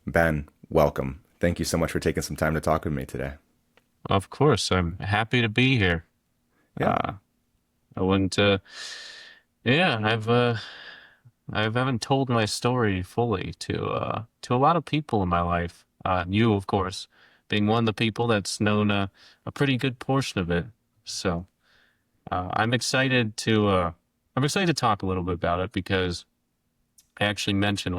Ben, welcome. Thank you so much for taking some time to talk with me today. Of course, I'm happy to be here. Yeah, Uh, I wouldn't, yeah, I haven't told my story fully to a lot of people in my life. You, of course, being one of the people that's known a pretty good portion of it. So, I'm excited I'm excited to talk a little bit about it because I actually mentioned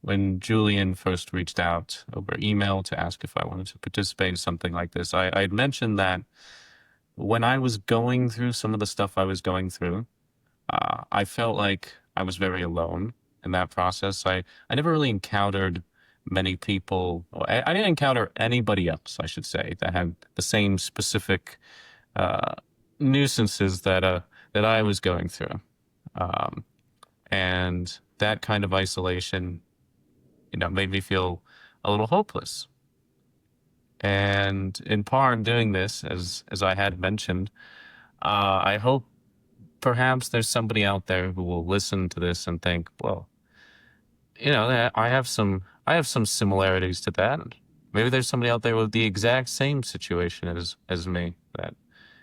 when Julian first reached out over email to ask if I wanted to participate in something like this, I had mentioned that when I was going through some of the stuff I was going through, I felt like I was very alone in that process. I never really encountered many people, or I didn't encounter anybody else, I should say, that had the same specific uh, nuisances that I was going through. Um, and that kind of isolation, made me feel a little hopeless. And in part, doing this, as I had mentioned, I hope perhaps there's somebody out there who will listen to this and think, well, I have some similarities to that. Maybe there's somebody out there with the exact same situation as me that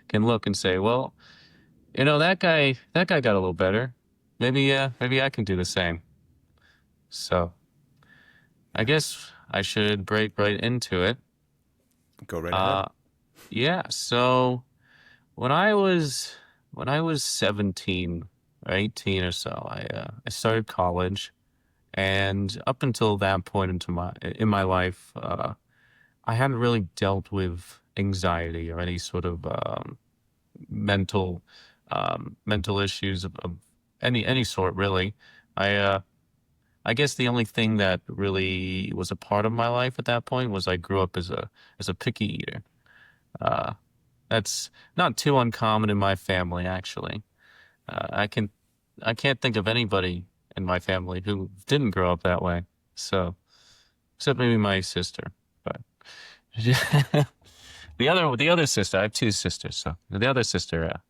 can look and say, well, that guy got a little better. Maybe I can do the same. So I guess I should break right into it. go right ahead. Uh, yeah. So when I was when I was 17 or 18 or so, I started college. And up until that point in my life, I hadn't really dealt with anxiety or any sort of mental mental issues of any sort, really. I I guess the only thing that really was a part of my life at that point was I grew up as a picky eater. Uh, that's not too uncommon in my family, actually. Uh, I can I can't think of anybody in my family who didn't grow up that way. So, except maybe my sister. But the other sister, I have two sisters, so the other sister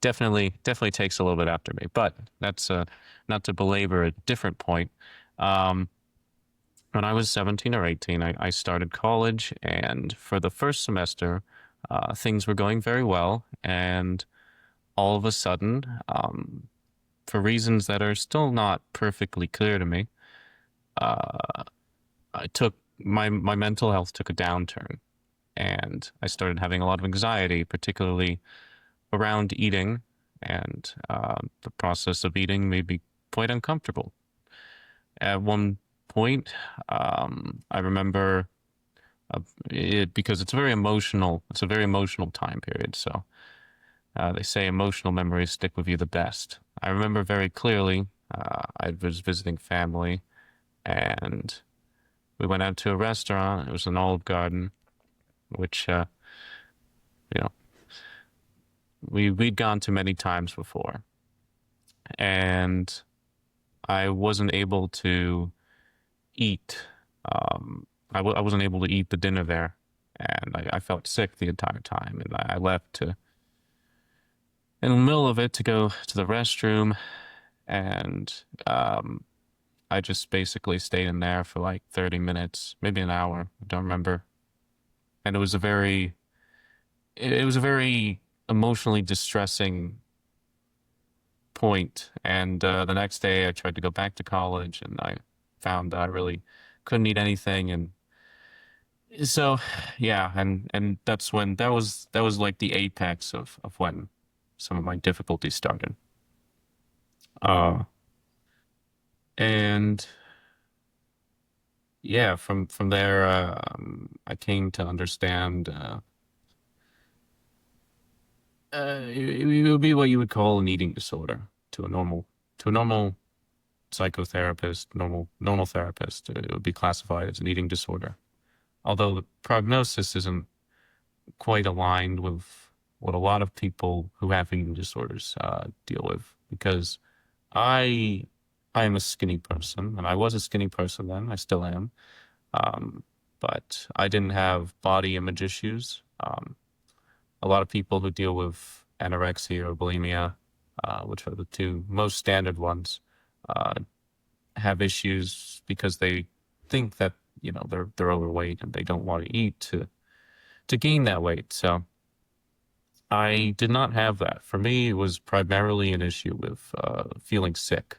definitely takes a little bit after me. But that's not to belabor a different point. Um, when I was 17 or 18, I started college, and for the first semester, things were going very well, and all of a sudden, for reasons that are still not perfectly clear to me, uh, I took my mental health took a downturn, and I started having a lot of anxiety, particularly around eating, and the process of eating made me quite uncomfortable. At one point, I remember it because it's very emotional. It's a very emotional time period, so. They say emotional memories stick with you the best. I remember very clearly, I was visiting family and we went out to a restaurant. It was an Olive Garden, which, you know, we'd gone to many times before. And I wasn't able to eat. I wasn't able to eat the dinner there. And I felt sick the entire time. And I left in the middle of it to go to the restroom. And I just basically stayed in there for like 30 minutes, maybe an hour. I don't remember. And it was a very emotionally distressing point. And the next day I tried to go back to college and I found that I really couldn't eat anything. And so, yeah, and that was like the apex of when some of my difficulties started. Uh, and yeah, from there, I came to understand it would be what you would call an eating disorder to a normal psychotherapist, normal therapist. It would be classified as an eating disorder. Although the prognosis isn't quite aligned with what a lot of people who have eating disorders deal with, because I I am a skinny person, and I was a skinny person then. I still am. Um, but I didn't have body image issues. A lot of people who deal with anorexia or bulimia, which are the two most standard ones, uh, have issues because think that they're overweight and they don't want to eat to gain that weight. So I did not have that. For me, it was primarily an issue with feeling sick,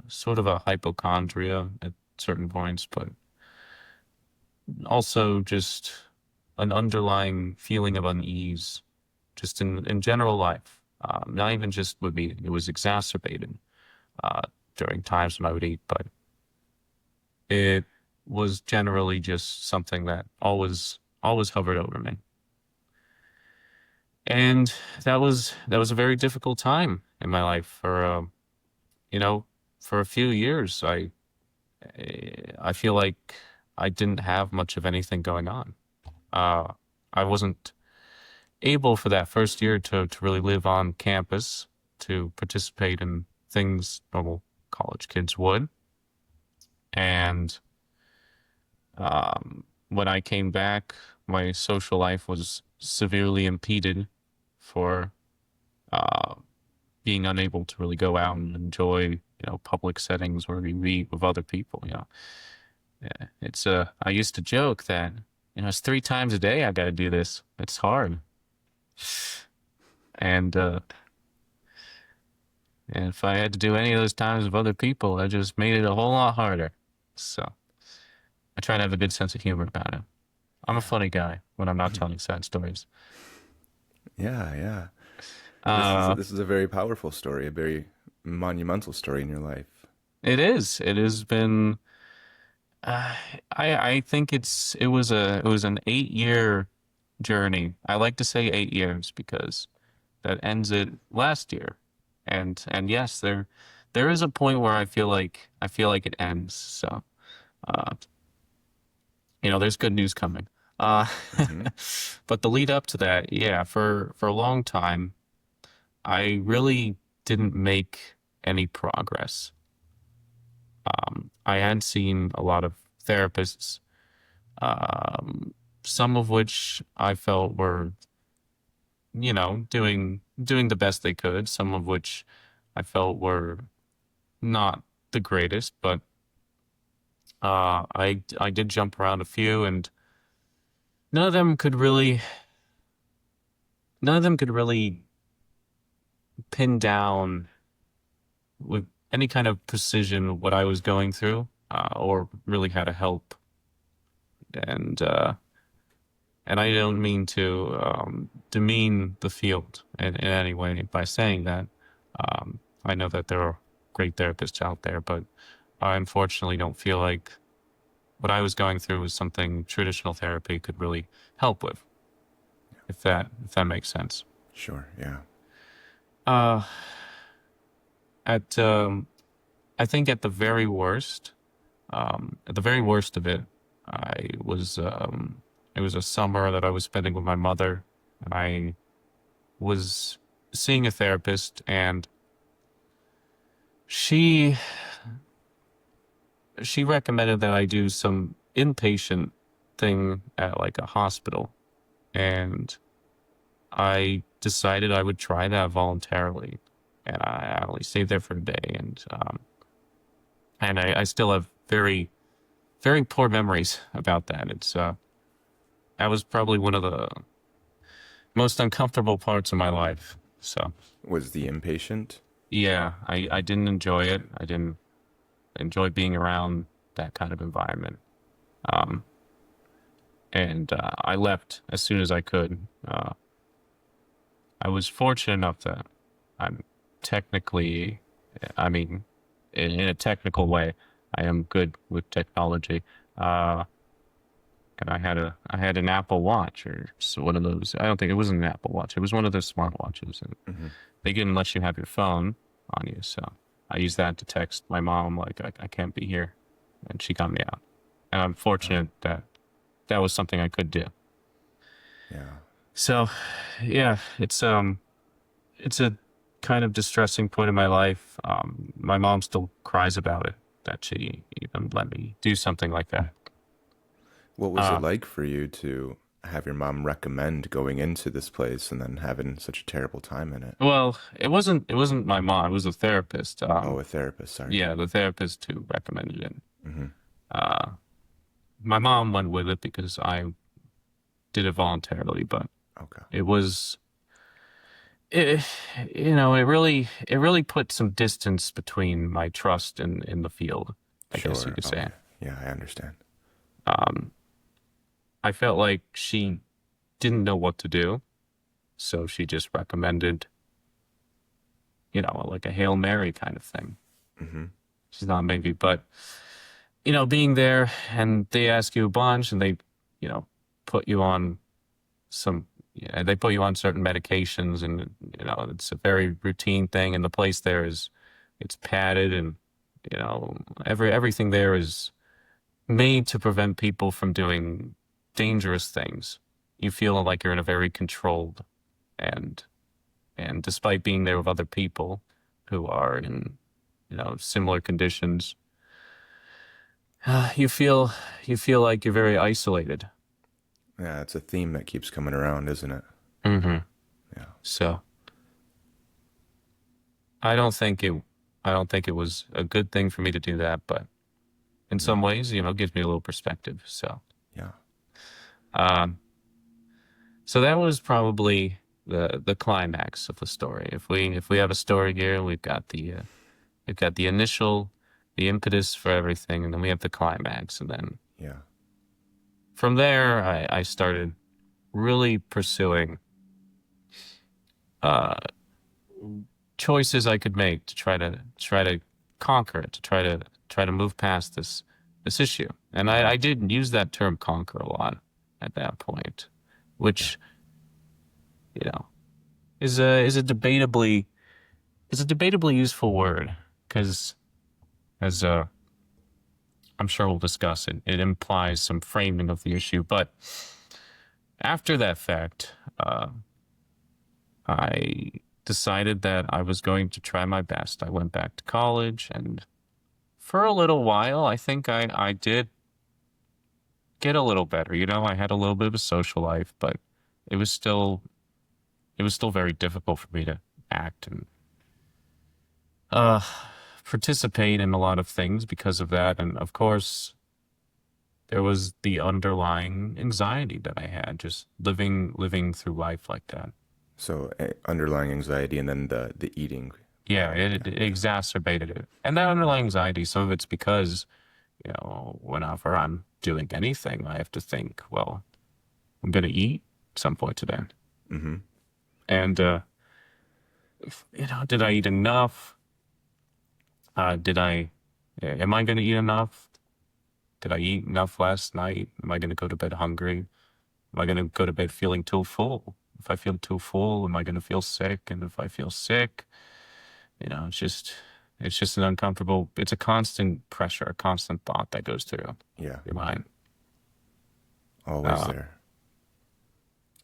sort of a hypochondria at certain points, but also just an underlying feeling of unease, just in general life. Not even just with me, it was exacerbated during times when I would eat, but it was generally just something that always hovered over me. And that was a very difficult time in my life for you know for a few years. I feel like I didn't have much of anything going on. Uh, I wasn't able for that first year to really live on campus, to participate in things normal college kids would. And when I came back, my social life was severely impeded for uh, being unable to really go out and enjoy, public settings where we meet with other people. Yeah, I used to joke that, it's 3 times a day I got to do this. It's hard. And and if I had to do any of those times with other people, that just made it a whole lot harder. So I try to have a good sense of humor about it. I'm a Yeah. funny guy when I'm not telling sad stories. Yeah, yeah. Uh, This is a very powerful story, a very monumental story in your life. it is. It has been. Uh, I think it was an 8 year journey. I like to say 8 years because that ends it last year, and yes, there is a point where I feel like it ends. So, uh, there's good news coming. Uh, Hmm. but the lead up to that, yeah, for a long time, I really didn't make any progress. I had seen a lot of therapists, um, some of which I felt were, doing the best they could, some of which I felt were not the greatest, but I did jump around a few, and none of them could really none of them could really pin down with any kind of precision what I was going through, or really how to help. And I don't mean to demean the field in any way by saying that. I know that there are great therapists out there, but I unfortunately don't feel like what I was going through was something traditional therapy could really help with, if that makes sense. Sure, yeah. Uh, at I think at the very worst of it, I was it was a summer that I was spending with my mother, and I was seeing a therapist, and she she recommended that I do some inpatient thing at like a hospital, and I decided I would try that voluntarily, and I only stayed there for a day, and I still have very very poor memories about that. That was probably one of the most uncomfortable parts of my life. So Was the impatient? yeah, I didn't enjoy it. I didn't enjoy being around that kind of environment. Um, and I left as soon as I could. I was fortunate enough that I'm technically, I mean, in a technical way, I am good with technology. Uh, and I had an Apple Watch or one of those. I don't think it was an Apple Watch. It was one of those smartwatches, and Hmm. they didn't let you have your phone on you. So I used that to text my mom like I can't be here, and she got me out. And I'm fortunate that that was something I could do. Yeah. So yeah, it's a kind of distressing point in my life. My mom still cries about it that she even let me do something like that. What was it Uh, like for you to have your mom recommend going into this place and then having such a terrible time in it? well, it wasn't my mom. It was a therapist. Oh, a therapist, sorry. Yeah, the therapist who recommended it. Hmm. Uh, my mom went with it because I did it voluntarily, but Okay. it was it, it really put some distance between my trust in the field, I guess you Sure. could say. Okay. Yeah, I understand. Um, I felt like she didn't know what to do, so she just recommended, like a Hail Mary kind of thing. Mm-hmm. She's not maybe, but being there and they ask you a bunch and they, you know, put you on some, yeah, they put you on certain medications and, it's a very routine thing. And the place there it's padded and, everything there is made to prevent people from doing dangerous things. You feel like you're in a very controlled and, and despite being there with other people who are in, similar conditions, you feel like you're very isolated. Yeah, it's a theme that keeps coming around, isn't it? Hmm. Yeah. So I don't think it I don't think it was a good thing for me to do that, but in Mm. some ways, it gives me a little perspective. Yeah. Um, so that was probably the climax of the story. If we have a story here, we've got the initial, the impetus for everything, and then we have the climax, and then Yeah. from there, I started really pursuing uh, choices I could make to try to conquer it, to try to move past this issue. And Mm-hmm. I did use that term conquer a lot at that point, Yeah. which, you know, is a debatably useful word because as I'm sure we'll discuss it implies some framing of the issue. But after that fact, I decided that I was going to try my best. I went back to college and for a little while, I think I did get a little better. I had a little bit of a social life, but it was still it was still very difficult for me to act and uh participate in a lot of things because of that. And of course, there was the underlying anxiety that I had just living through life like that. So underlying anxiety and then the eating Yeah, part. it, Yeah. it exacerbated it. And that underlying anxiety, some of it's because, whenever I'm doing anything, I have to think, well, I'm going to eat at some point today. Mm-hmm. And, did I eat enough? Am I going to eat enough? Did I eat enough last night? Am I going to go to bed hungry? Am I going to go to bed feeling too full? If I feel too full, am I going to feel sick? And if I feel sick, it's just it's a constant pressure, a constant thought that goes through Yeah. your mind. Always Uh, there.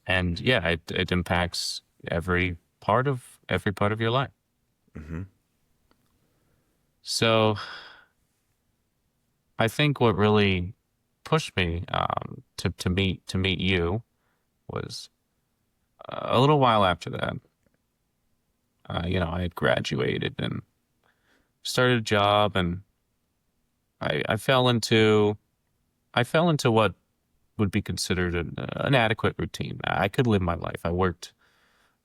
and yeah, it impacts every part of your life. Mm-hmm. So I think what really pushed me to meet you was a little while after that. I had graduated and started a job, and I fell into what would be considered an adequate routine. I could live my life. I worked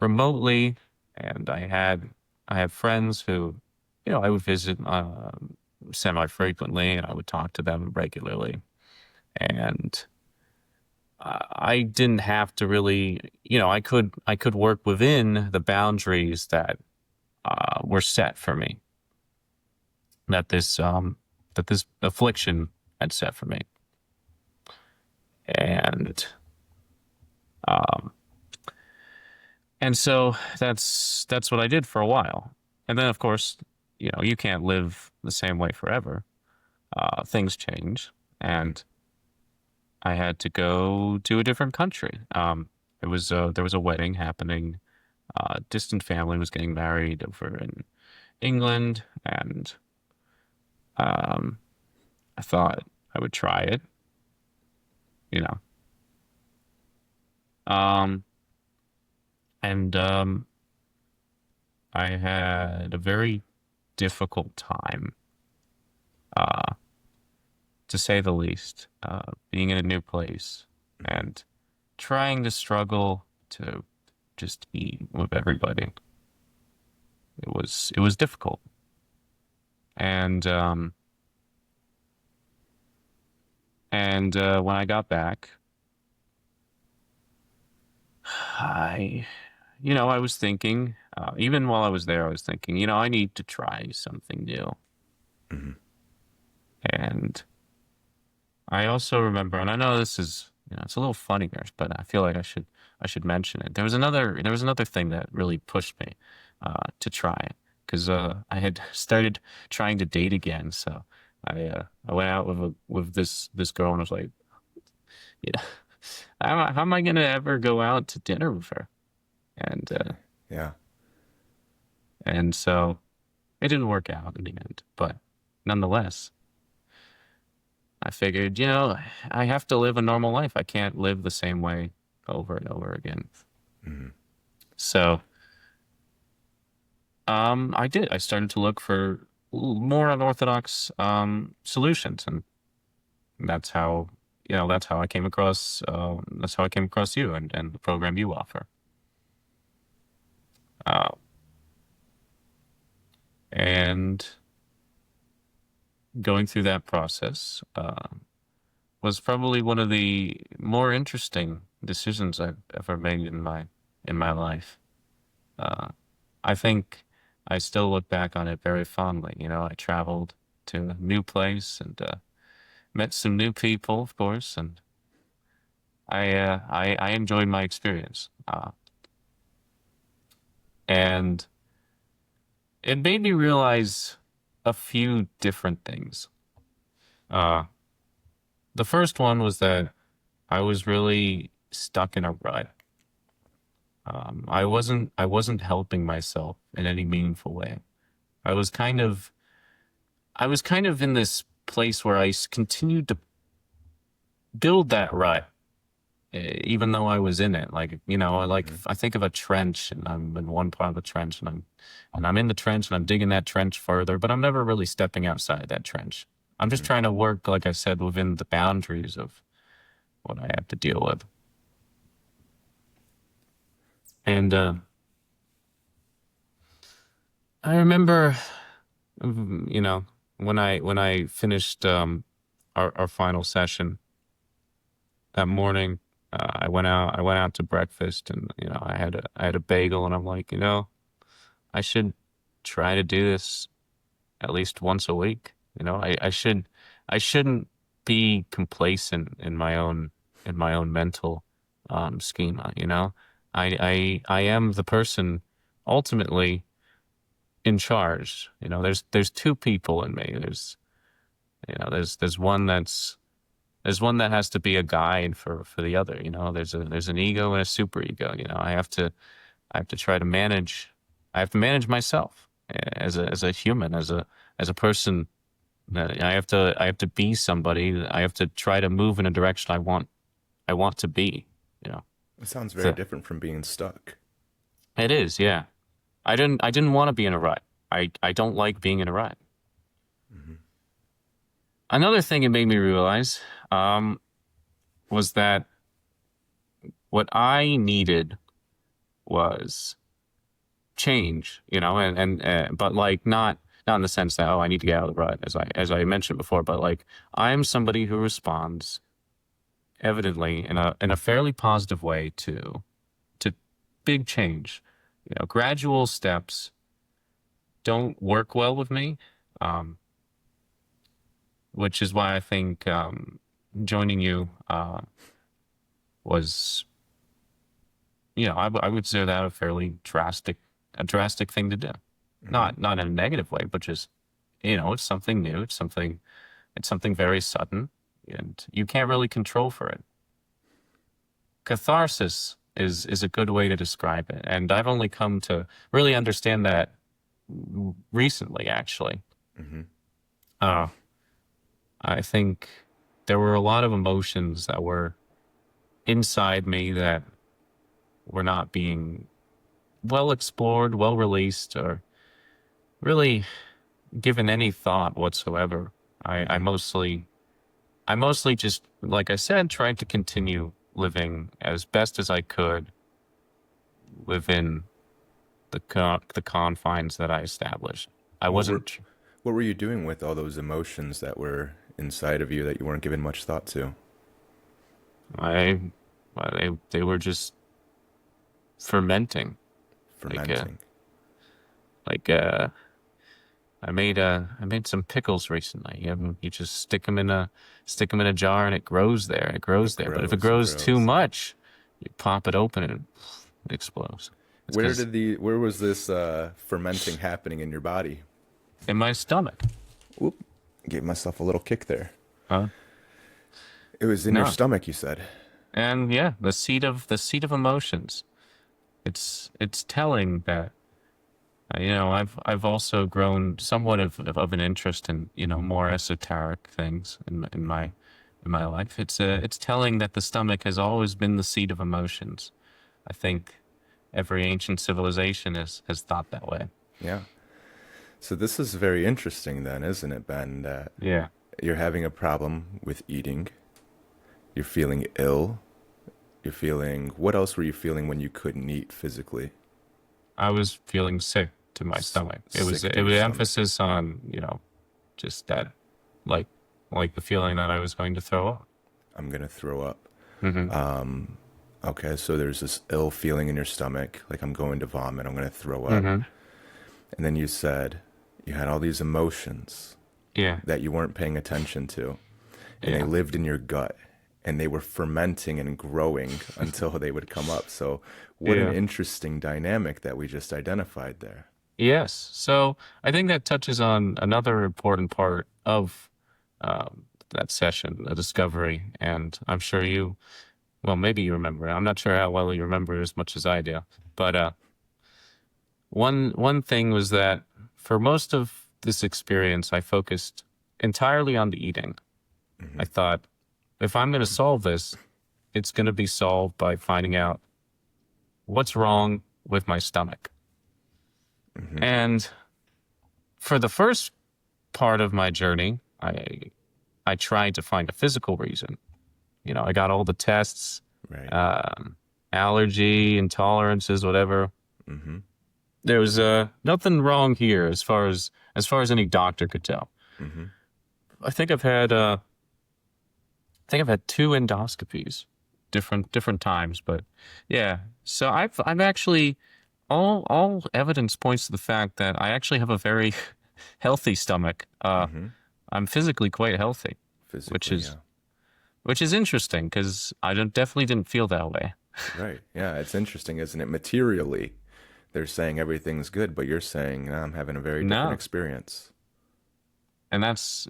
remotely, and I had friends who, I would visit semi frequently, and I would talk to them regularly. And I didn't have to really, I could work within the boundaries that were set for me, that this affliction had set for me, and um, and so that's what I did for a while, and then of course, you can't live the same way forever. Things change, and I had to go to a different country. There was a wedding happening. Distant family was getting married over in England, and um, I thought I would try it. You know, um, and I had a very difficult time uh, to say the least. Being in a new place and trying to struggle to just be with everybody. It was difficult. And when I got back, I I was thinking, even while I was there, I was thinking, I need to try something new. Hmm. And I also remember, and I know this is, it's a little funnier, but I feel like I should mention it. There was another thing that really pushed me to try it because I had started trying to date again. So I went out with this girl and I was like, yeah, how am I gonna ever go out to dinner with her? And Yeah. so it didn't work out in the end, but nonetheless. I figured, I have to live a normal life. I can't live the same way over and over again. Hmm. So, I did. I started to look for more unorthodox solutions, and that's how, that's how I came across you and the program you offer. Uh, and going through that process was probably one of the more interesting decisions I've ever made in my life. Uh, I think I still look back on it very fondly. I traveled to a new place and met some new people, of course, and I enjoyed my experience. And it made me realize a few different things. Uh, the first one was that I was really stuck in a rut. I wasn't helping myself in any meaningful way. I was kind of I was kind of in this place where continued to build that rut, even though I was in it. Like, Hmm. I think of a trench and I'm in one part of the trench and I'm in the trench and I'm digging that trench further, but I'm never really stepping outside that trench. I'm just Hmm. trying to work, like I said, within the boundaries of what I have to deal with. And I remember, you know, when I finished our final session that morning, I went out to breakfast and I had a bagel and I'm like, I should try to do this at least once a week. I shouldn't be complacent in my own mental schema, I am the person ultimately in charge. There's two people in me. There's one that has to be a guide for the other. There's an ego and a super ego. I have to try to manage. I have to manage myself as a human, as a person. I have to be somebody. I have to try to move in a direction I want to be. You know, It sounds very so different from being stuck. it is. Yeah, I didn't want to be in a rut. I don't like being in a rut. Hmm. Another thing it made me realize was that what I needed was change, and but like not in the sense that, oh, I need to get out of the rut, as I mentioned before, but like I'm somebody who responds evidently in a fairly positive way to big change. Gradual steps don't work well with me, um, which is why I think joining you was, I would say that a drastic thing to do. Hmm. Not in a negative way, but just, it's something new. It's something very sudden, and you can't really control for it. Catharsis is a good way to describe it, and I've only come to really understand that recently, actually. Hmm. Uh, I think there were a lot of emotions that were inside me that were not being well explored, well released, or really given any thought whatsoever. I Hmm. mostly I mostly just, like I said, tried to continue living as best as I could within the confines that I established. I What were wasn't. what were you doing with all those emotions that were inside of you that you weren't giving much thought to? I. They were just fermenting. Like uh, Fermenting. like I made some pickles recently. You just stick 'em in a jar and it grows there. It It grows there. But if it grows and grows too grows. much, you pop it open and it explodes. It's because Where was this fermenting happening in your body? in my stomach. Whoop. Gave myself a little kick there. Huh? It was in your No. stomach, you said. And yeah, the seat of emotions. It's telling that I've also grown somewhat of an interest in more esoteric things in my life. It's telling that the stomach has always been the seat of emotions. I think every ancient civilization has thought that way. Yeah. So this is very interesting then, isn't it, Ben? That Yeah. you're having a problem with eating. You're feeling ill. You're feeling, what else were you feeling when you couldn't eat physically? I was feeling sick to my stomach. Sick to It your was stomach. emphasis on, just that like like the feeling that I was going to throw up. I'm gonna throw up. Hmm. Okay, so there's this ill feeling in your stomach, like I'm going to vomit, I'm gonna throw up. Hmm. And then you said you had all these emotions Yeah. that you weren't paying attention to, and they Yeah. lived in your gut, and they were fermenting and growing until they would come up. So, what an Yeah. interesting dynamic that we just identified there. Yes. So I think that touches on another important part of that session, the discovery. And I'm sure well, maybe you remember. I'm not sure how well you remember as much as I do. But one thing was that for most of this experience, I focused entirely on the eating. I Hmm. thought, if I'm going to solve this, it's going to be solved by finding out what's wrong with my stomach. Hmm. And for the first part of my journey, I tried to find a physical reason. I got all the tests, Right. um, allergy, intolerances, whatever. Hmm. There was nothing wrong here as far as any doctor could tell. Hmm. I think I've had two endoscopies, different times, but yeah. So I've actually all evidence points to the fact that I actually have a very healthy stomach. Hmm. I'm physically quite healthy, which Physically, is yeah. which is interesting because definitely didn't feel that way. Right. Yeah, it's interesting, isn't it? Materially, they're saying everything's good, but you're saying, "Nah, I'm having a very different No, experience." and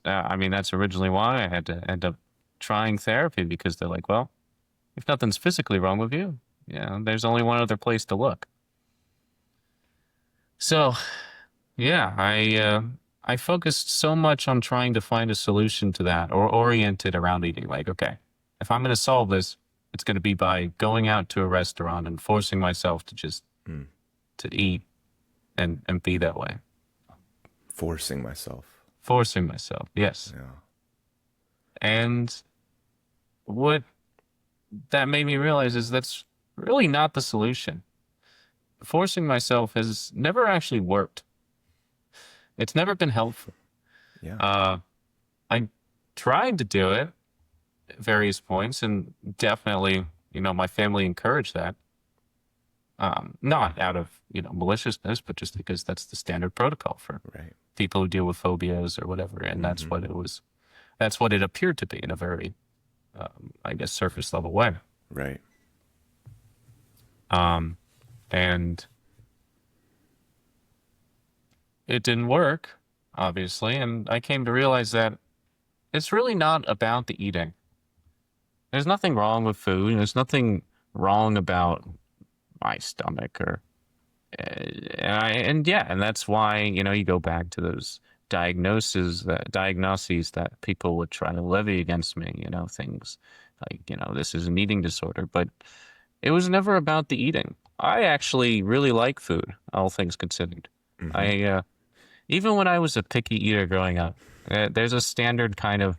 I mean, that's originally why I had to end up trying therapy because they're like, well, if nothing's physically wrong with you, there's only one other place to look. So yeah, I focused so much on trying to find a solution to that or oriented around eating. Like, okay, if I'm going to solve this, it's going to be by going out to a restaurant and forcing myself to just Hmm. to eat and be that way. Forcing myself. Forcing myself, yes. Yeah. And what that made me realize is that's really not the solution. Forcing myself has never actually worked. It's never been helpful. Yeah. Uh, I tried to do it at various points, and definitely, my family encouraged that. Not out of, maliciousness, but just because that's the standard protocol for Right. people who deal with phobias or whatever. And that's Hmm. what it was. That's what it appeared to be in a very, I guess, surface level way. Right. Um, and it didn't work, obviously. And I came to realize that it's really not about the eating. There's nothing wrong with food. There's nothing wrong about my stomach or and that's why you go back to those diagnoses that people would try to levy against me, things like this is an eating disorder, but it was never about the eating. I actually really like food, all things considered. Hmm. I Even when I was a picky eater growing up, there's a standard kind of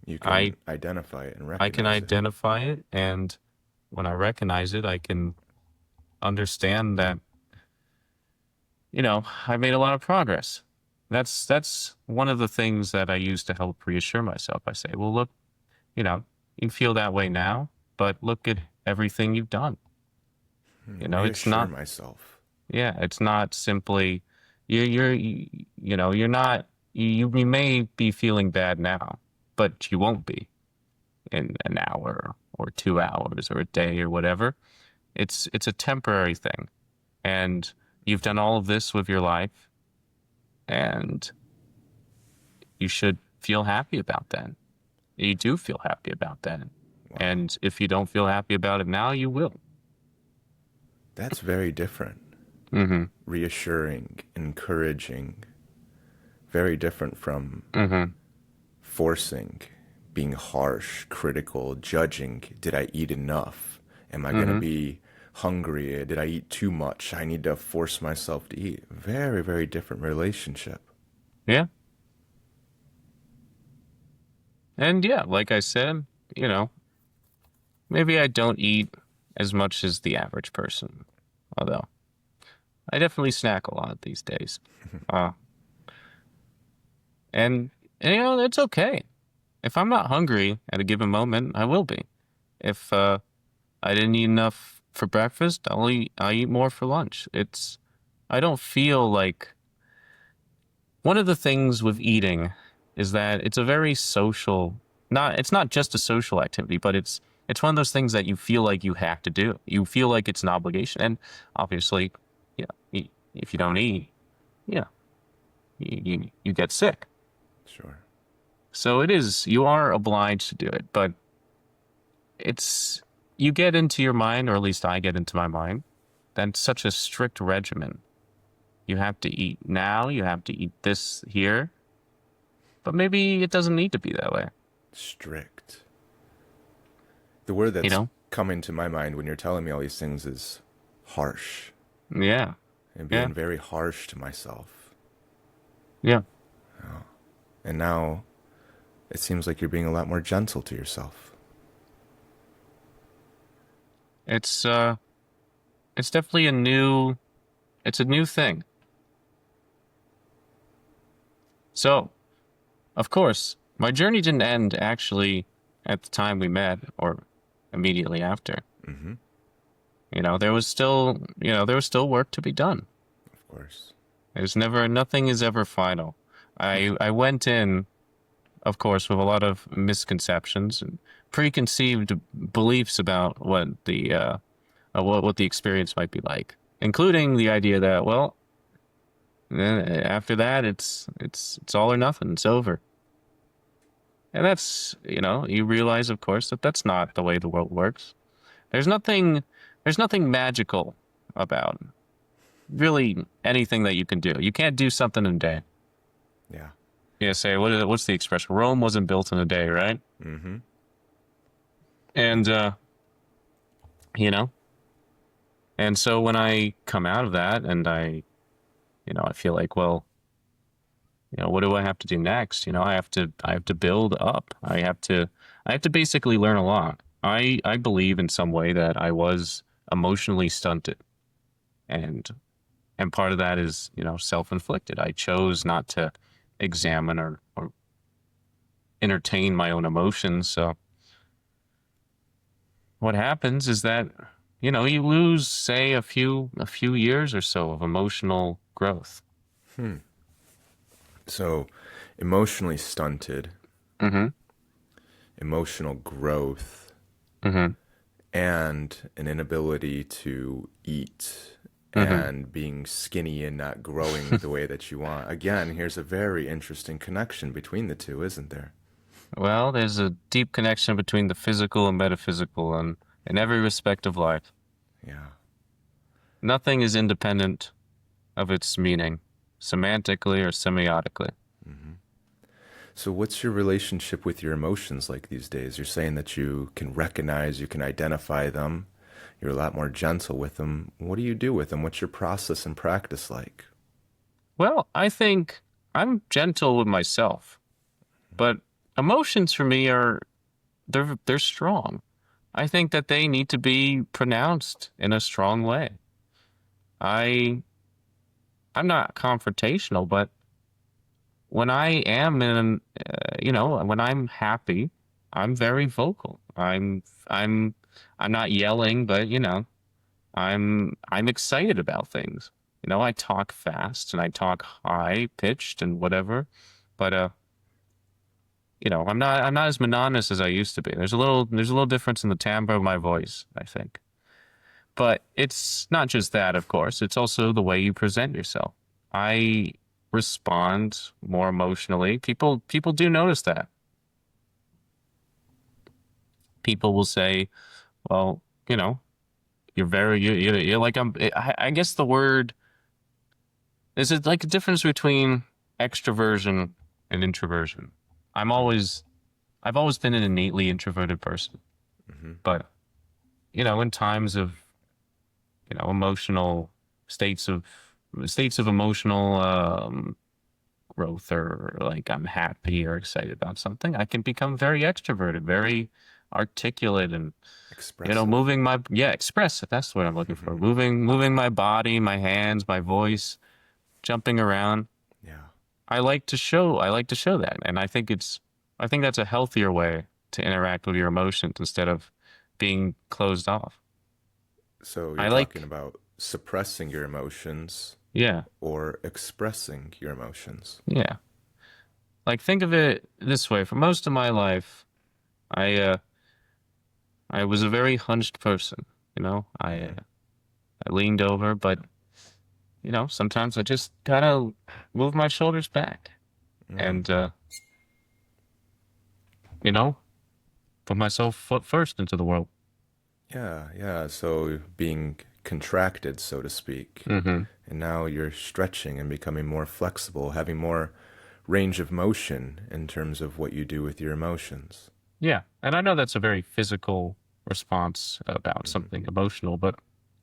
You I can identify it and I can recognize it. identify it, and when I recognize it, I can understand that, I made a lot of progress. That's one of the things that I use to help reassure myself. I say, well, look, you know, you feel that way now, but look at everything you've done. It's Reassure not, myself. yeah, it's not simply you're not you may be feeling bad now, but you won't be in an hour or 2 hours or a day or whatever. It's a temporary thing. And you've done all of this with your life, and you should feel happy about that. You do feel happy about that. Wow. And if you don't feel happy about it now, you will. That's very different. Mm-hmm. Reassuring, encouraging, very different from Mm-hmm. forcing, being harsh, critical, judging. Did I eat enough? Am I going to Mm-hmm. be hungry? Did I eat too much? I need to force myself to eat. Very, very different relationship. Yeah. And yeah, like I said, you know, maybe I don't eat as much as the average person, although I definitely snack a lot these days. Uh, and, it's okay. If I'm not hungry at a given moment, I will be. If I didn't eat enough for breakfast, I'll eat more for lunch. I don't feel like one of the things with eating is that it's a very social, not it's not just a social activity, but it's one of those things that you feel like you have to do. You feel like it's an obligation. And obviously, if you don't eat, yeah, you get sick. Sure. So you are obliged to do it, but it's you get into your mind, or at least I get into my mind, that's such a strict regimen. You have to eat now, you have to eat this here, but maybe it doesn't need to be that way, Strict. The word you that's know? coming to my mind when you're telling me all these things is harsh. Yeah. And Yeah. being very harsh to myself. Yeah. And now it seems like you're being a lot more gentle to yourself. It's it's definitely it's a new thing. So, of course, my journey didn't end actually at the time we met or immediately after. Mm-hmm. There was still work to be done. Of course. Nothing is ever final. I went in, of course, with a lot of misconceptions and preconceived beliefs about what the experience might be like, including the idea that, well, after that, it's all or nothing. It's over. And you realize, of course, that that's not the way the world works. There's nothing, there's nothing magical about really anything that you can do. You can't do something in a day. Yeah. Yeah, say what's the expression? Rome wasn't built in a day, right? Mm-hmm. And you know, and so when I come out of that, and I feel like, well, what do I have to do next? I have to build up. I have to basically learn a lot. I believe in some way that I was emotionally stunted, and and part of that is, self-inflicted. I chose not to examine or entertain my own emotions. So what happens is that, you lose, say, a few years or so of emotional growth. So, emotionally stunted, Mm-hmm. emotional growth, Mm-hmm. and an inability to eat Mm-hmm. and being skinny and not growing the way that you want. Again, here's a very interesting connection between the two, isn't there? Well, there's a deep connection between the physical and metaphysical and in every respect of life. Yeah. Nothing is independent of its meaning, semantically or semiotically. So, what's your relationship with your emotions like these days? You're saying that you can recognize, you can identify them, you're a lot more gentle with them. What do you do with them? What's your process and practice like? Well, I think I'm gentle with myself, but Emotions for me are they're strong. I think that they need to be pronounced in a strong way. I I'm not confrontational, but when I am in, when I'm happy, I'm very vocal. I'm not yelling, but I'm excited about things. I talk fast and I talk high pitched and whatever, but I'm not as monotonous as I used to be. There's a little difference in the timbre of my voice, I think. But it's not just that, of course. It's also the way you present yourself. I respond more emotionally. People do notice that. People will say, "Well, you're like I guess the word is it like a difference between extroversion and introversion. I'm Mm. always I've always been an innately introverted person, Hmm. but in times of emotional states of states of emotional growth, or like I'm happy or excited about something, I can become very extroverted, very articulate, and Expressive. moving my expressive. That's what I'm looking for. Moving my body, my hands, my voice, jumping around. Yeah. I like to show that, and I think that's a healthier way to interact with your emotions instead of being closed off. So you're I talking like, about suppressing your emotions yeah, or expressing your emotions. yeah. Like, think of it this way. For most of my life, I uh I was a very hunched person. Hmm. I leaned over, but sometimes I just gotta move my shoulders back Mm. and you know put myself foot first into the world. Yeah, yeah. So being contracted, so to speak. Hmm. And now you're stretching and becoming more flexible, having more range of motion in terms of what you do with your emotions. Yeah, and I know that's a very physical response about Hmm. something emotional, but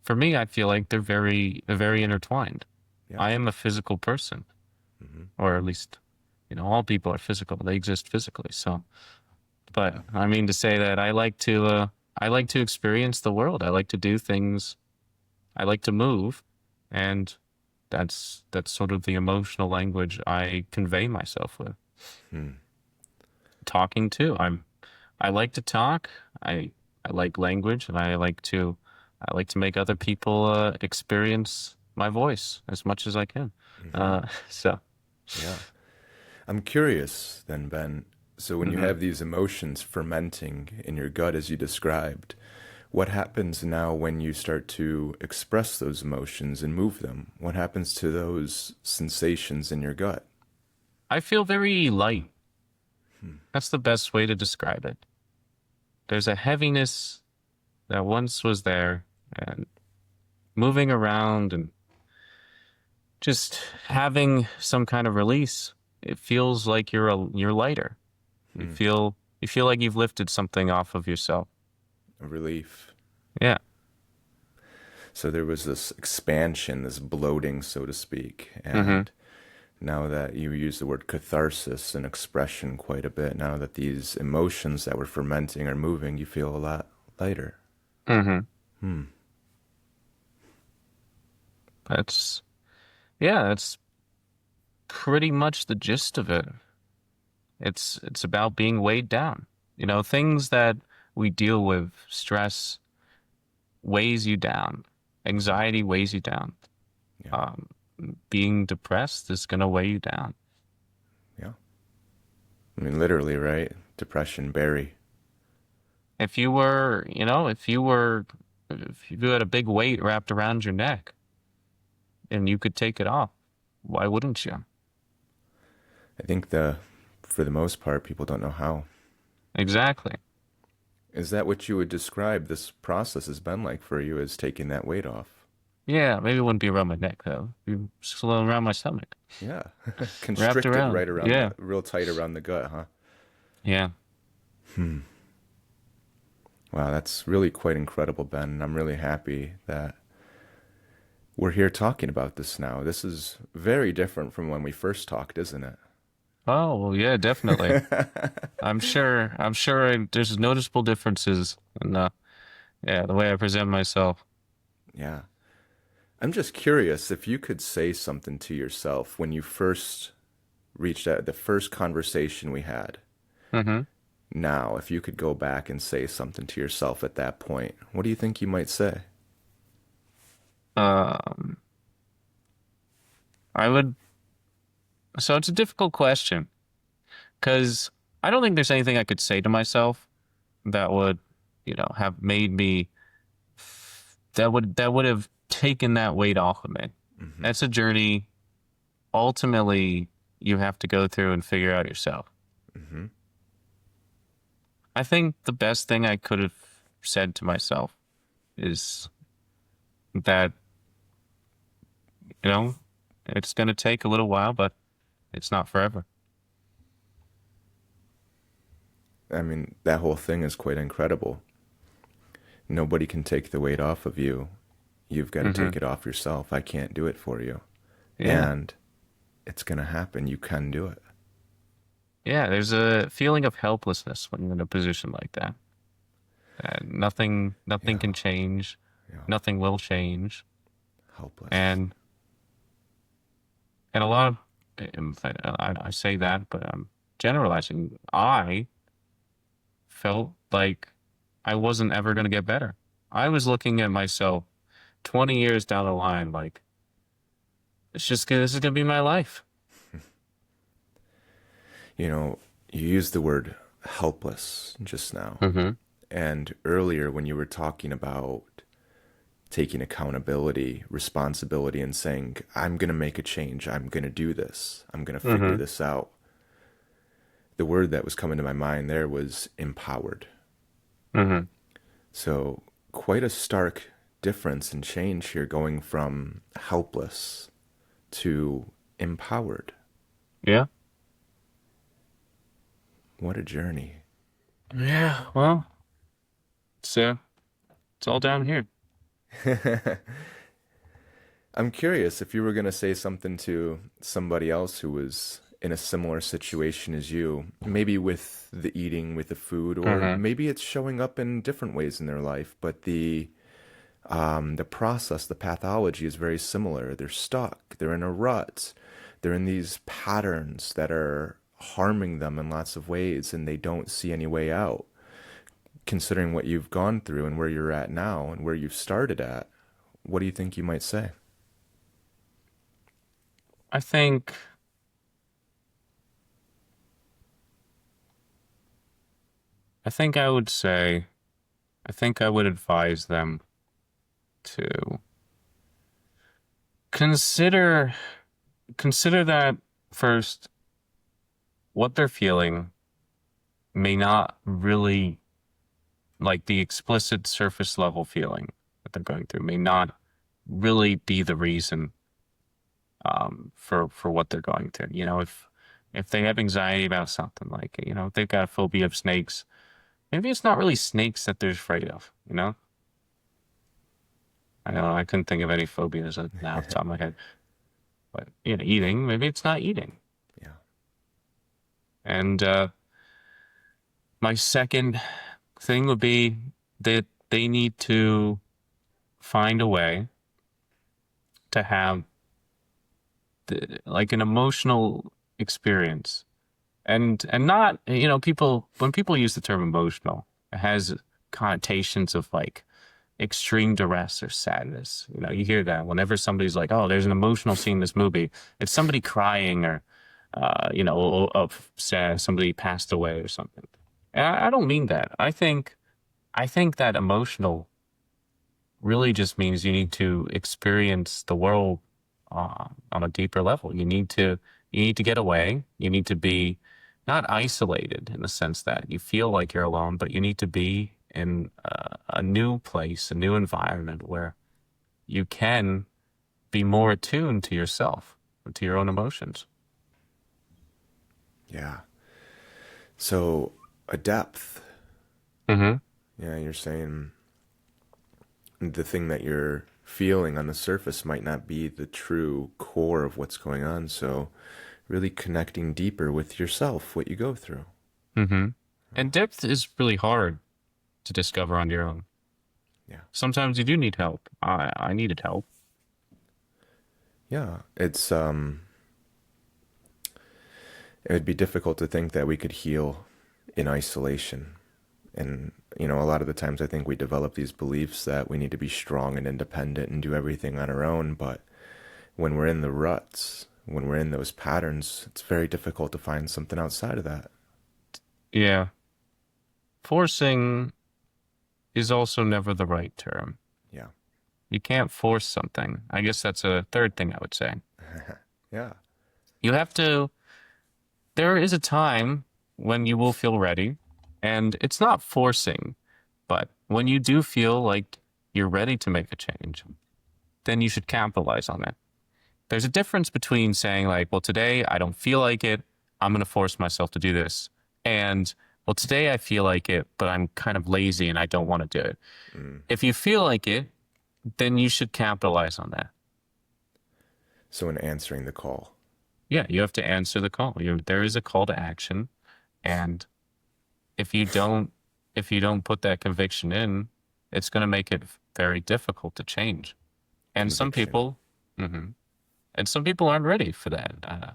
for me, I feel like they're very intertwined. Yeah. I am a physical person, Hmm. or at least, all people are physical. They exist physically. So, but I mean to say that I like to experience the world. I like to do things. I like to move, and that's sort of the emotional language I convey myself with. Hmm. Talking too. I like to talk. I like language, and I like to make other people experience my voice as much as I can. Hmm. So. Yeah. I'm curious then, Ben. So when you Hmm. have these emotions fermenting in your gut as you described, what happens now when you start to express those emotions and move them? What happens to those sensations in your gut? I feel very light. Hmm. That's the best way to describe it. There's a heaviness that once was there, and moving around and just having some kind of release. It feels like you're lighter. You Hmm. feel you feel like you've lifted something off of yourself. A relief. Yeah. So there was this expansion, this bloating, so to speak. Hmm. And now that you use the word catharsis and expression quite a bit, now that these emotions that were fermenting are moving, you feel a lot lighter. Hmm. Hmm. That's yeah, that's pretty much the gist of it. It's about being weighed down. Things that we deal with, stress weighs you down. Hmm. Anxiety weighs you down. Yeah. Um, Being depressed is gonna weigh you down. Yeah. I mean, literally, right? Depression, Barry. If you were, if you had a big weight wrapped around your neck and you could take it off, why wouldn't you? I think for the most part, people don't know how. Exactly. Is that what you would describe this process has been like for you, is taking that weight off? Yeah, maybe it wouldn't be around my neck though. It'd be just around my stomach, Yeah. wrapped Constricted around. right around Yeah, real tight around the gut, huh? yeah. Hmm. Wow, that's really quite incredible, Ben. And I'm really happy that we're here talking about this now. This is very different from when we first talked, isn't it? Oh, well, yeah, definitely. I'm sure there's noticeable differences in yeah, the way I present myself. Yeah. I'm just curious if you could say something to yourself when you first reached out, the first conversation we had. Hmm. Now, if you could go back and say something to yourself at that point, what do you think you might say? Um, I would, so it's a difficult question because I don't think there's anything I could say to myself that would, have made me that would have taken that weight off of me. Hmm. That's a journey ultimately you have to go through and figure out yourself. Hmm. I think the best thing I could have said to myself is that, you know, it's going to take a little while, but it's not forever. I mean, that whole thing is quite incredible. Nobody can take the weight off of you. You've got to Hmm. take it off yourself. I can't do it for you. Yeah. And it's going to happen. You can do it. Yeah. There's a feeling of helplessness when you're in a position like that. Nothing Yeah. can change. Yeah. Nothing will change. Helpless. And, and a lot of, in fact, I say that, but I'm generalizing. I felt like I wasn't ever going to get better. I was looking at myself 20 years down the line, like, this is going to be my life. You know, you used the word helpless just now. Hmm. And earlier, when you were talking about taking accountability, responsibility, and saying, I'm going to make a change, I'm going to do this, I'm going to figure Hmm. this out, the word that was coming to my mind there was empowered. Hmm. So, quite a stark difference and change here going from helpless to empowered. Yeah. What a journey. Yeah. Well, it's all down here. I'm curious if you were going to say something to somebody else who was in a similar situation as you, maybe with the eating, with the food, or Hmm. maybe it's showing up in different ways in their life, but the process, the pathology is very similar. They're stuck, they're in a rut, they're in these patterns that are harming them in lots of ways, and they don't see any way out. Considering what you've gone through and where you're at now and where you've started at, what do you think you might say? I think I think I would say I think I would advise them to consider consider that first what they're feeling may not really like the explicit surface level feeling that they're going through may not really be the reason for what they're going through. If they have anxiety about something like, if they've got a phobia of snakes, maybe it's not really snakes that they're afraid of, I don't know, I couldn't think of any phobias now off the top of my head. But eating, maybe it's not eating. Yeah. And my second thing would be that they need to find a way to have like an emotional experience and not people when people use the term emotional it has connotations of like extreme duress or sadness. You hear that whenever somebody's like, oh, there's an emotional scene in this movie, it's somebody crying or of somebody passed away or something. And I don't mean that. I think that emotional really just means you need to experience the world on a deeper level. You need to get away. You need to be not isolated in the sense that you feel like you're alone, but you need to be in a new place, a new environment where you can be more attuned to yourself, to your own emotions. Yeah. So, a depth. Hmm. Yeah, you're saying the thing that you're feeling on the surface might not be the true core of what's going on. So, really connecting deeper with yourself, what you go through. Hmm. And depth is really hard to discover on your own. Yeah. Sometimes you do need help. I needed help. Yeah. It would be difficult to think that we could heal in isolation. And, a lot of the times I think we develop these beliefs that we need to be strong and independent and do everything on our own. But when we're in the ruts, when we're in those patterns, it's very difficult to find something outside of that. Yeah. Forcing is also never the right term. Yeah. You can't force something. I guess that's a third thing I would say. Yeah. You have to, there is a time when you will feel ready, and it's not forcing, but when you do feel like you're ready to make a change, then you should capitalize on it. There's a difference between saying, like, well, today I don't feel like it. I'm going to force myself to do this. And, well, today I feel like it, but I'm kind of lazy and I don't want to do it. Mm. If you feel like it, then you should capitalize on that. So in answering the call. Yeah, you have to answer the call. There is a call to action. And if you don't, if you don't put that conviction in, it's going to make it very difficult to change. And some Conviction. people, mhm. And some people aren't ready for that.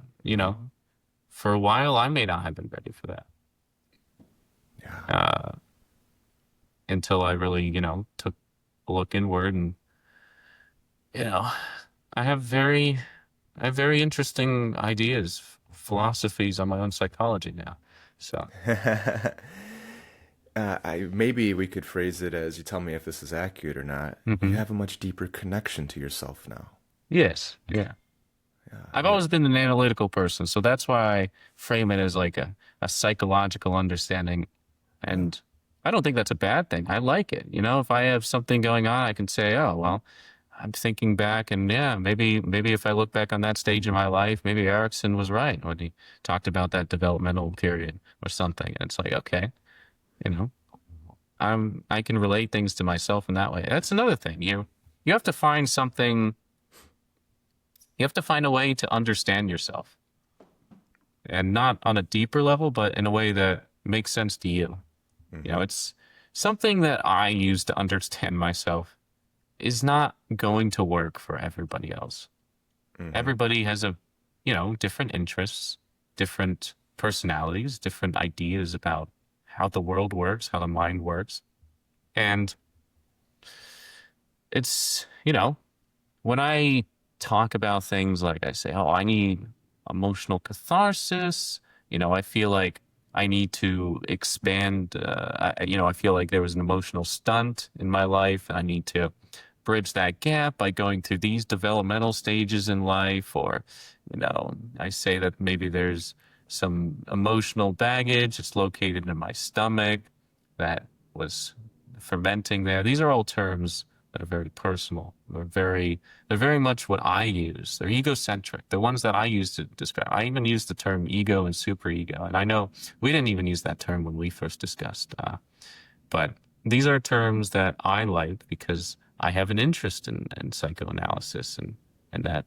For a while, I may not have been ready for that Yeah. uh, until I really, took a look inward, and you know, I have very, I have very interesting ideas, philosophies on my own psychology now. So, Maybe we could phrase it as, you tell me if this is accurate or not. You hmm. have a much deeper connection to yourself now. Yes, yeah. Yeah. I've always been an analytical person, so that's why I frame it as like a psychological understanding. Yeah. And I don't think that's a bad thing. I like it. If I have something going on, I can say, oh, well, I'm thinking back, and yeah, maybe if I look back on that stage in my life, maybe Erickson was right when he talked about that developmental period or something. And it's like, okay, you know, I can relate things to myself in that way. That's another thing. You have to find something, you have to find a way to understand yourself, and not on a deeper level, but in a way that makes sense to you. Mm-hmm. It's something that I use to understand myself is not going to work for everybody else. Mm-hmm. Everybody has different interests, different personalities, different ideas about how the world works, how the mind works. And it's when I talk about things like I say, oh, I need emotional catharsis, I feel like I need to expand, I feel like there was an emotional stunt in my life, and I need to bridge that gap by going through these developmental stages in life. Or, I say that maybe there's some emotional baggage. It's located in my stomach that was fermenting there. These are all terms that are very personal. They're very much what I use. They're egocentric. The ones that I use to describe. I even use the term ego and superego. And I know we didn't even use that term when we first discussed. But these are terms that I like because I have an interest in psychoanalysis and that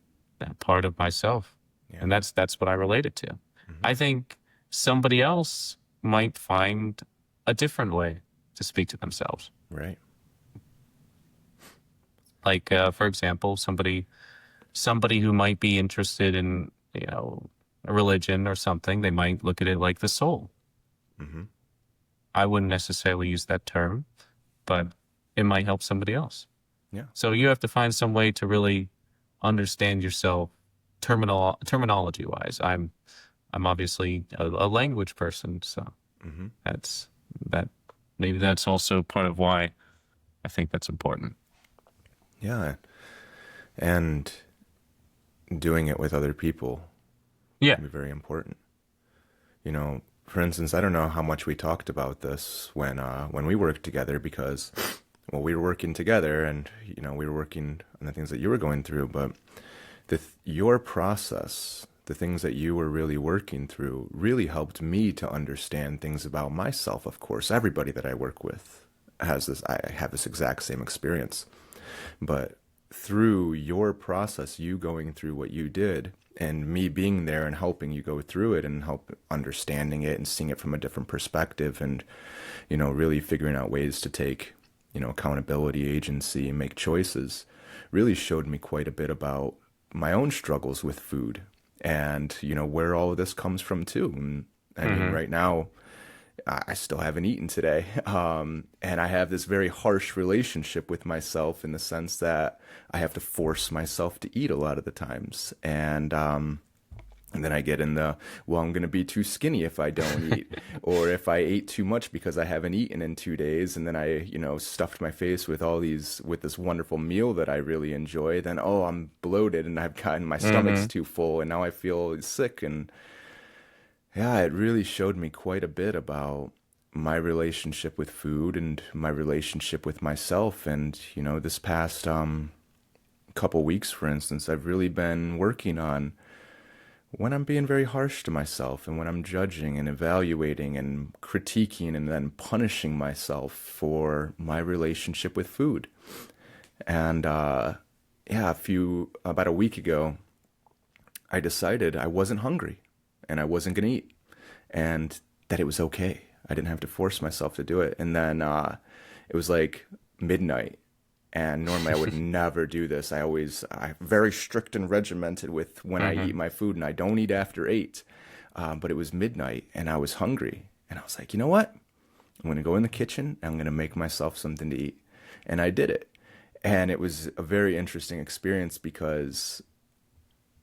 part of myself. Yeah. And that's what I relate it to. Mm-hmm. I think somebody else might find a different way to speak to themselves. Right. Like, for example, somebody who might be interested in, a religion or something, they might look at it like the soul. Mm-hmm. I wouldn't necessarily use that term, but it might help somebody else. Yeah. So you have to find some way to really understand yourself terminology wise. I'm obviously a language person, so Mm-hmm. that's that maybe that's also part of why I think that's important. Yeah. And doing it with other people Yeah. can be very important. For instance, I don't know how much we talked about this when we worked together, because, well, we were working together, and we were working on the things that you were going through, but your process, the things that you were really working through, really helped me to understand things about myself. Of course, everybody that I work with I have this exact same experience, but through your process, you going through what you did, and me being there and helping you go through it and help understanding it and seeing it from a different perspective and, really figuring out ways to take, accountability, agency, and make choices really showed me quite a bit about my own struggles with food and, where all of this comes from too. And I mean, Hmm. right now, I still haven't eaten today. And I have this very harsh relationship with myself in the sense that I have to force myself to eat a lot of the times. And then I get in the, well, I'm going to be too skinny if I don't eat, or if I ate too much because I haven't eaten in 2 days, and then I, stuffed my face with with this wonderful meal that I really enjoy, then, oh, I'm bloated and I've gotten my stomach's Hmm. too full and now I feel sick. And yeah, it really showed me quite a bit about my relationship with food and my relationship with myself. And, this past couple weeks, for instance, I've really been working on when I'm being very harsh to myself and when I'm judging and evaluating and critiquing and then punishing myself for my relationship with food. And yeah, about a week ago, I decided I wasn't hungry and I wasn't going to eat and that it was okay. I didn't have to force myself to do it. And then it was like midnight. And normally I would never do this. I'm very strict and regimented with when I eat Hmm. my food, and I don't eat after 8. But it was midnight, and I was hungry, and I was like, you know what? I'm gonna go in the kitchen, and I'm gonna make myself something to eat, and I did it. And it was a very interesting experience because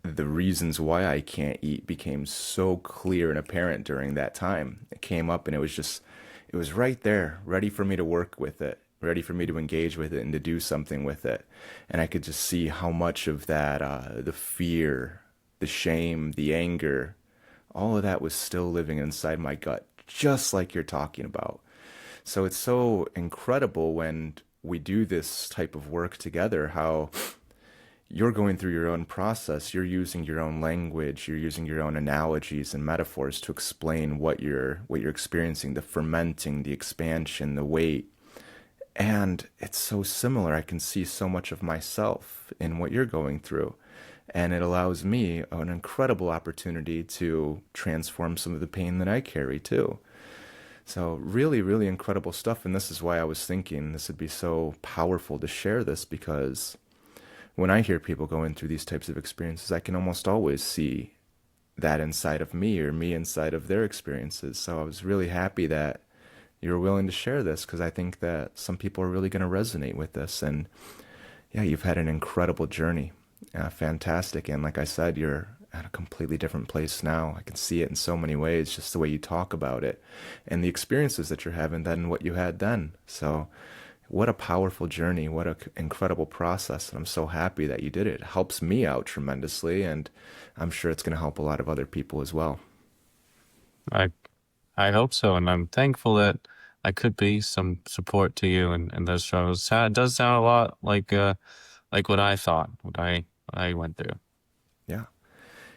the reasons why I can't eat became so clear and apparent during that time. It came up and it was right there, ready for me to work with it, ready for me to engage with it and to do something with it. And I could just see how much of that, the fear, the shame, the anger, all of that was still living inside my gut, just like you're talking about. So it's so incredible when we do this type of work together, how you're going through your own process. You're using your own language. You're using your own analogies and metaphors to explain what you're experiencing, the fermenting, the expansion, the weight. And it's so similar. I can see so much of myself in what you're going through. And it allows me an incredible opportunity to transform some of the pain that I carry too. So, really, really incredible stuff. And this is why I was thinking this would be so powerful to share this because when I hear people going through these types of experiences, I can almost always see that inside of me or me inside of their experiences. So I was really happy that you were willing to share this because I think that some people are really going to resonate with this. And yeah, you've had an incredible journey. Fantastic. And like I said, you're at a completely different place now. I can see it in so many ways, just the way you talk about it and the experiences that you're having than what you had then. So what a powerful journey. What an incredible process. And I'm so happy that you did it. It helps me out tremendously. And I'm sure it's going to help a lot of other people as well. I I hope so, and I'm thankful that I could be some support to you and those struggles. It does sound a lot like what I thought, what I went through. Yeah.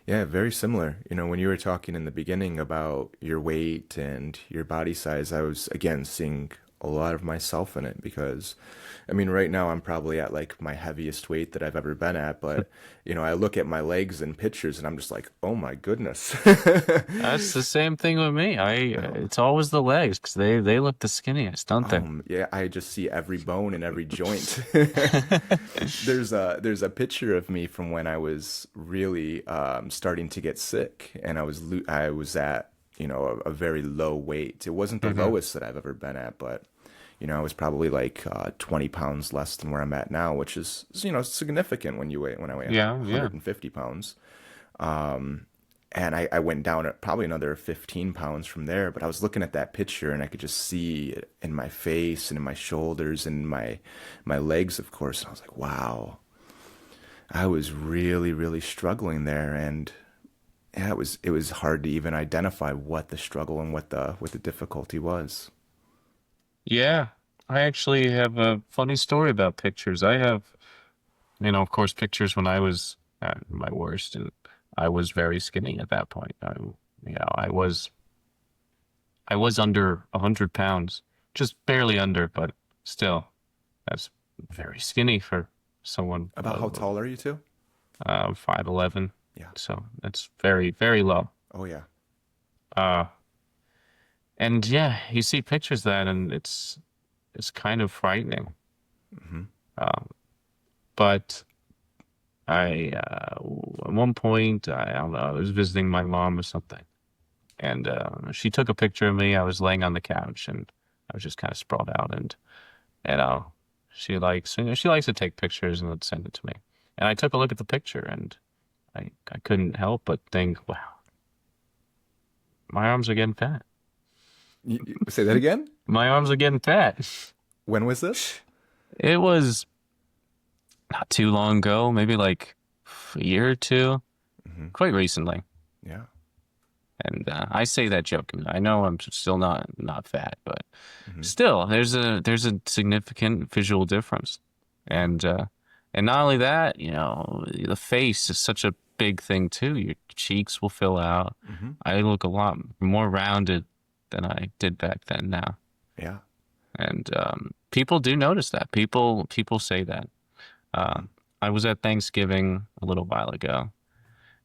Yeah, very similar. When you were talking in the beginning about your weight and your body size, I was again seeing a lot of myself in it because, I mean, right now I'm probably at like my heaviest weight that I've ever been at, but, I look at my legs in pictures and I'm just like, oh my goodness. That's the same thing with me. I Oh, It's always the legs because they look the skinniest, don't they? yeah, I just see every bone and every joint. There's a picture of me from when I was really starting to get sick, and I was at a very low weight. It wasn't the Hmm. lowest that I've ever been at, but I was probably like 20 pounds less than where I'm at now, which is significant when I weigh Yeah, yeah. 150 pounds. And I went down at probably another 15 pounds from there. But I was looking at that picture and I could just see it in my face and in my shoulders and my legs, of course. And I was like, wow, I was really, really struggling there. And yeah, it was hard to even identify what the struggle and what the difficulty was. Yeah. I actually have a funny story about pictures. I have, of course, pictures when I was at my worst, and I was very skinny at that point. I was under 100 pounds, just barely under, but still, that's very skinny for someone About how of tall are you two? 5'11". Yeah. So it's very, very low. Oh yeah. Uh, and yeah, you see pictures of that, and it's kind of frightening. Hmm. Um, but at one point, I don't know, I was visiting my mom or something, and she took a picture of me. I was laying on the couch, and I was just kind of sprawled out, and you know, she likes to take pictures and then send it to me. And I took a look at the picture, and I couldn't help but think, wow, my arms are getting fat. Say that again? My arms are getting fat. When was this? It was not too long ago, maybe like a year or two, Hmm. quite recently. Yeah. And I say that jokingly. I know I'm still not fat, but Hmm. still, there's a significant visual difference. Yeah. And not only that, the face is such a big thing too. Your cheeks will fill out. Hmm. I look a lot more rounded than I did back then now. Yeah. And people do notice that. People say that. Uh, Hmm. I was at Thanksgiving a little while ago,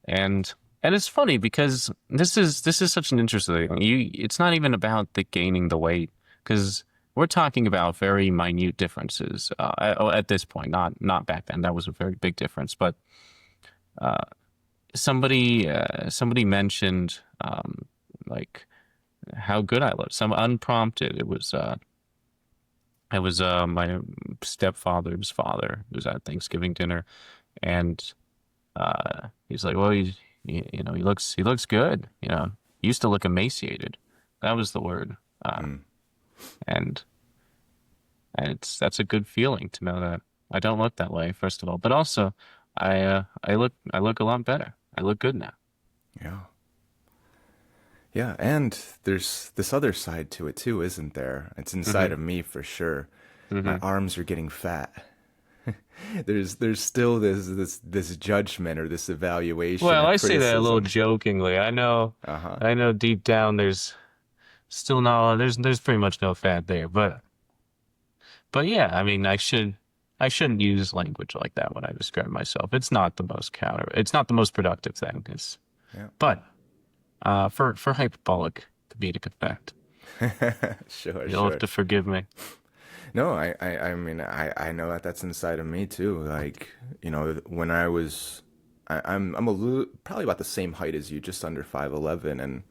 and it's funny because this is such an interesting thing. It's not even about the gaining the weight because we're talking about very minute differences at this point. Not back then. That was a very big difference. But uh, somebody mentioned like how good I looked. Some unprompted. It was my stepfather's father who was at Thanksgiving dinner, and he's like, well, he looks good. He used to look emaciated. That was the word. Uh, Mm. and that's a good feeling to know that I don't look that way, first of all, but also I look a lot better. I look good now. Yeah. Yeah, and there's this other side to it too, isn't there? It's inside Hmm. of me for sure. My Hmm. arms are getting fat. There's still this judgment or this evaluation Well, or I say that a little criticism. jokingly. Uh-huh. I know deep down there's still not there's pretty much no fat there, but yeah, I mean, I shouldn't use language like that when I describe myself. It's not the most productive thing. Yeah. But for hyperbolic comedic effect, Sure, you'll have sure. to forgive me. No, I mean, I know that that's inside of me too. Like, when I was, I'm a little, probably about the same height as you, just under 5'11", and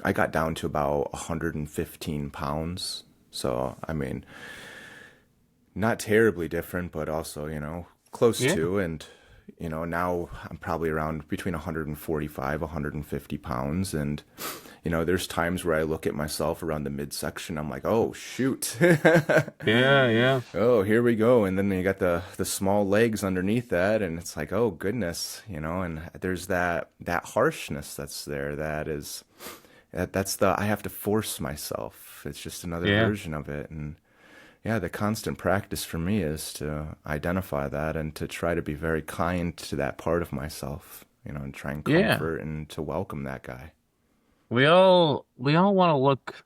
I got down to about 115 pounds. So, I mean, not terribly different, but also, close Yeah, to. And, now I'm probably around between 145, 150 pounds. And, there's times where I look at myself around the midsection. I'm like, oh, shoot. yeah, yeah, Oh, here we go. And then you got the small legs underneath that. And it's like, oh, goodness, and there's that harshness that's there. That's I have to force myself. It's just another yeah, version of it. And yeah, the constant practice for me is to identify that and to try to be very kind to that part of myself, and try and yeah. comfort and to welcome that guy. We all want to look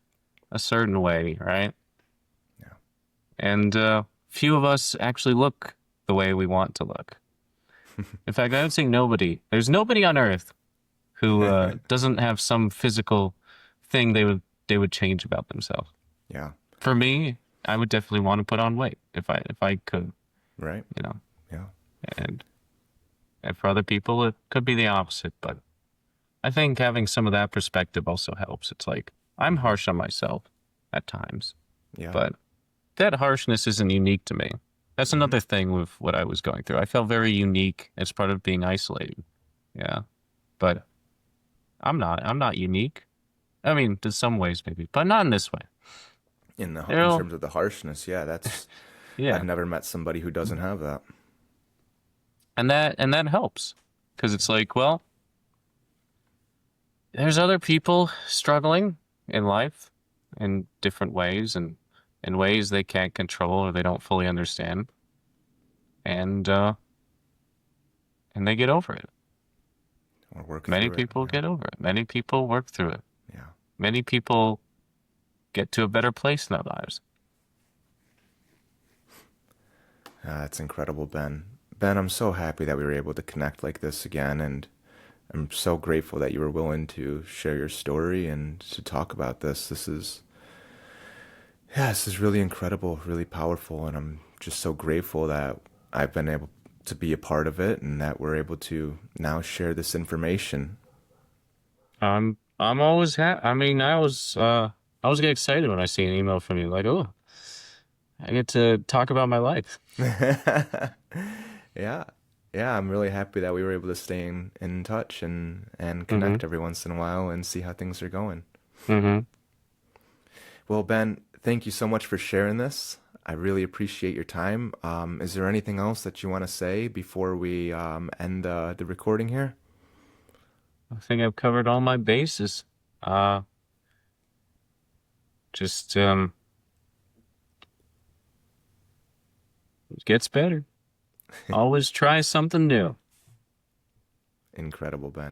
a certain way, right? Yeah. And few of us actually look the way we want to look. In fact, I would say nobody. There's nobody on Earth who doesn't have some physical thing they would change about themselves. Yeah. For me, I would definitely want to put on weight if I could, Right. you know. Yeah. And for other people, it could be the opposite. But I think having some of that perspective also helps. It's like I'm Hmm. harsh on myself at times, Yeah. but that harshness isn't unique to me. That's Hmm. another thing with what I was going through. I felt very unique as part of being isolated. Yeah, but I'm not unique. I mean, in some ways maybe, but not in this way. In You terms of the harshness, yeah, I've yeah, never met somebody who doesn't have that. and that helps because it's like, well, there's other people struggling in life in different ways and in ways they can't control or they don't fully understand, and and they get over it. Or work Many through it. people Yeah. get over it. Many people work through it. Yeah. Many people get to a better place in their lives. It's incredible, Ben. Ben, I'm so happy that we were able to connect like this again. And I'm so grateful that you were willing to share your story and to talk about this. This is really incredible, really powerful, and I'm just so grateful that I've been able to be a part of it and that we're able to now share this information. I'm always I mean, I always get excited when I see an email from you, like, oh, I get to talk about my life. Yeah. Yeah, I'm really happy that we were able to stay in touch and Mm-hmm. connect every once in a while and see how things are going. Mm-hmm. Well, Ben, thank you so much for sharing this. I really appreciate your time. Is there anything else that you want to say before we end the recording here? I think I've covered all my bases. Uh, just it gets better. Always try something new. Incredible, Ben.